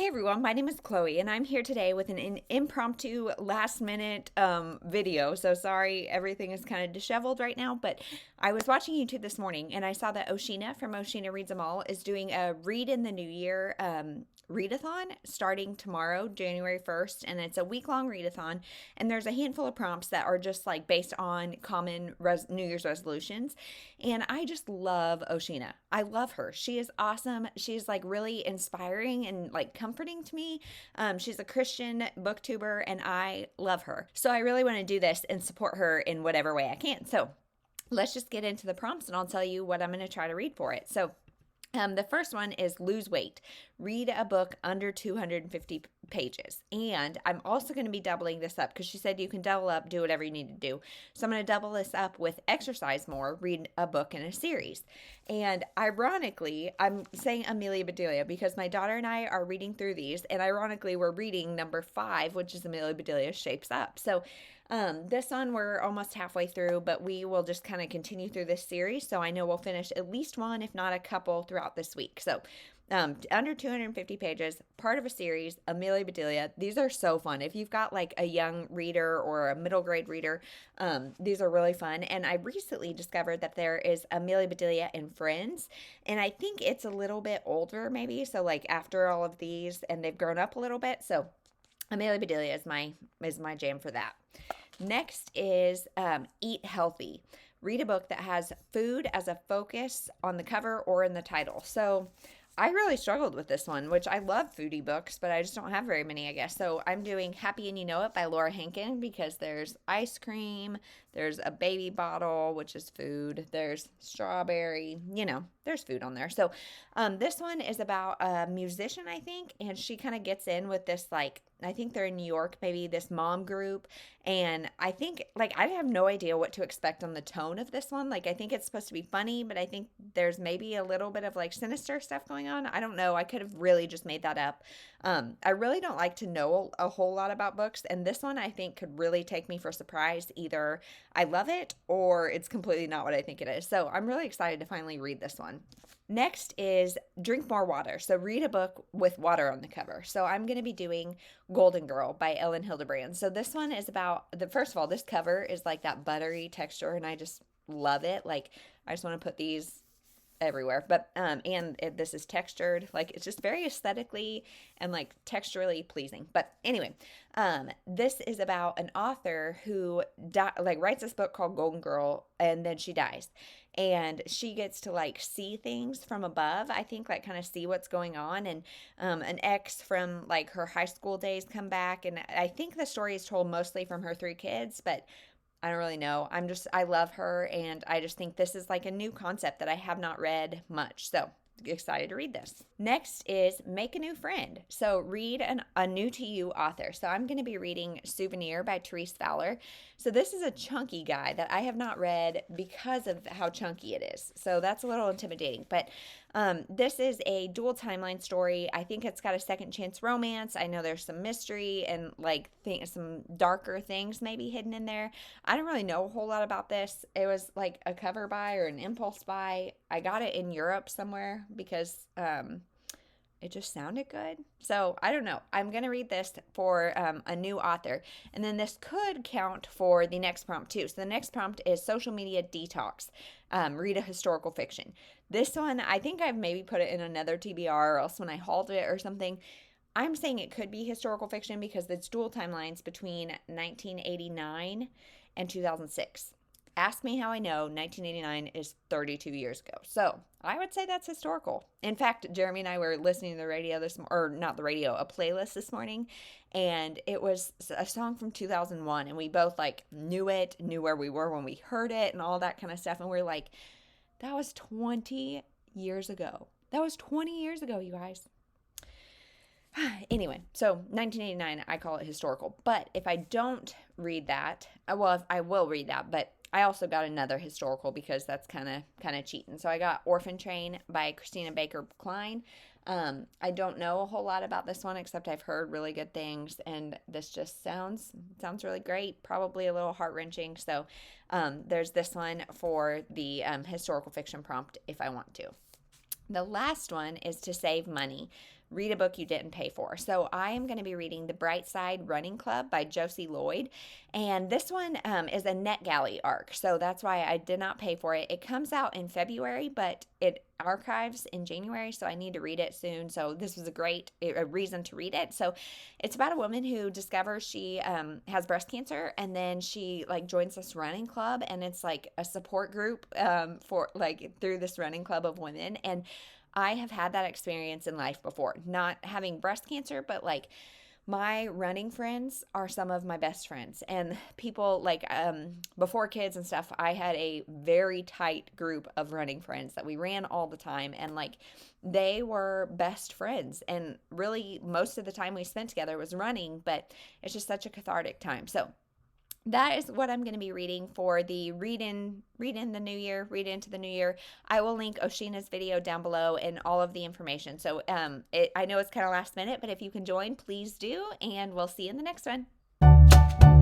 everyone, my name is Chloe, and I'm here today with an impromptu last minute video. So sorry, everything is kind of disheveled right now, but I was watching YouTube this morning and I saw that Oshina from Oshina Reads Them All is doing a Read in the New Year readathon starting tomorrow, January 1st, and it's a week-long readathon, and there's a handful of prompts that are just like based on common New Year's resolutions, and I just love Oshina. I love her. She is awesome. She's like really inspiring and like comforting to me. She's a Christian booktuber, and I love her. So I really want to do this and support her in whatever way I can. So let's just get into the prompts, and I'll tell you what I'm going to try to read for it. So the first one is lose weight. Read a book under 250 pages. And I'm also going to be doubling this up because she said you can double up, do whatever you need to do. So I'm going to double this up with exercise more, read a book in a series. And ironically, I'm saying Amelia Bedelia because my daughter and I are reading through these. And ironically, we're reading number 5, which is Amelia Bedelia Shapes Up. So this one we're almost halfway through, but we will just kind of continue through this series. So I know we'll finish at least one, if not a couple, throughout this week. So under 250 pages, part of a series, Amelia Bedelia. These are so fun. If you've got like a young reader or a middle grade reader, these are really fun. And I recently discovered that there is Amelia Bedelia and Friends, and I think it's a little bit older maybe. So like after all of these, and they've grown up a little bit. So Amelia Bedelia is my jam for that. Next is Eat Healthy. Read a book that has food as a focus on the cover or in the title. So I really struggled with this one, which I love foodie books, but I just don't have very many, I guess. So I'm doing Happy and You Know It by Laura Hankin because there's ice cream, there's a baby bottle, which is food, there's strawberry, there's food on there. So this one is about a musician, I think, and she kind of gets in with this, like, I think they're in New York, maybe this mom group. And I think, like, I have no idea what to expect on the tone of this one. Like, I think it's supposed to be funny, but I think there's maybe a little bit of, like, sinister stuff going on. I don't know. I could have really just made that up. I really don't like to know a whole lot about books. And this one, I think, could really take me for a surprise. Either I love it or it's completely not what I think it is. So I'm really excited to finally read this one. Next is Drink More Water. So read a book with water on the cover. So I'm going to be doing Golden Girl by Ellen Hildebrand. So this one is about, first of all, this cover is like that buttery texture, and I just love it. Like, I just want to put these everywhere. But this is textured, like it's just very aesthetically and like texturally pleasing. But anyway, this is about an author who writes this book called Golden Girl, and then she dies, and she gets to like see things from above, I think, like kind of see what's going on. And an ex from like her high school days come back, and I think the story is told mostly from her 3 kids, but I don't really know. I love her, and I just think this is like a new concept that I have not read much. So excited to read this. Next is Make a New Friend. So read a new to you author. So I'm going to be reading Souvenir by Therese Fowler. So this is a chunky guy that I have not read because of how chunky it is. So that's a little intimidating. But this is a dual timeline story. I think it's got a second chance romance. I know there's some mystery and like some darker things maybe hidden in there. I don't really know a whole lot about this. It was like a cover buy or an impulse buy. I got it in Europe somewhere because it just sounded good. So I don't know. I'm going to read this for a new author. And then this could count for the next prompt too. So the next prompt is Social Media Detox. Read a historical fiction. This one, I think I've maybe put it in another TBR, or else when I hauled it or something. I'm saying it could be historical fiction because it's dual timelines between 1989 and 2006. Ask me how I know 1989 is 32 years ago. So I would say that's historical. In fact, Jeremy and I were listening to the radio a playlist this morning, and it was a song from 2001, and we both like knew where we were when we heard it and all that kind of stuff. And we're like, that was 20 years ago. That was 20 years ago, you guys. Anyway, so 1989, I call it historical. But if I don't read that, I will read that, but I also got another historical because that's kind of cheating. So I got Orphan Train by Christina Baker Klein. I don't know a whole lot about this one except I've heard really good things, and this just sounds really great, probably a little heart-wrenching. So there's this one for the historical fiction prompt if I want to. The last one is To Save Money. read a book you didn't pay for. So I am going to be reading The Bright Side Running Club by Josie Lloyd. And this one is a NetGalley arc. So that's why I did not pay for it. It comes out in February, but it archives in January, so I need to read it soon. So this was a reason to read it. So it's about a woman who discovers she has breast cancer, and then she like joins this running club, and it's like a support group for like through this running club of women. And I have had that experience in life before, not having breast cancer, but like my running friends are some of my best friends, and people like before kids and stuff, I had a very tight group of running friends that we ran all the time, and like they were best friends, and really most of the time we spent together was running, but it's just such a cathartic time. So that is what I'm going to be reading for the read into the new year. I will link Oshina's video down below and all of the information. So I know it's kind of last minute, but if you can join, please do, and we'll see you in the next one.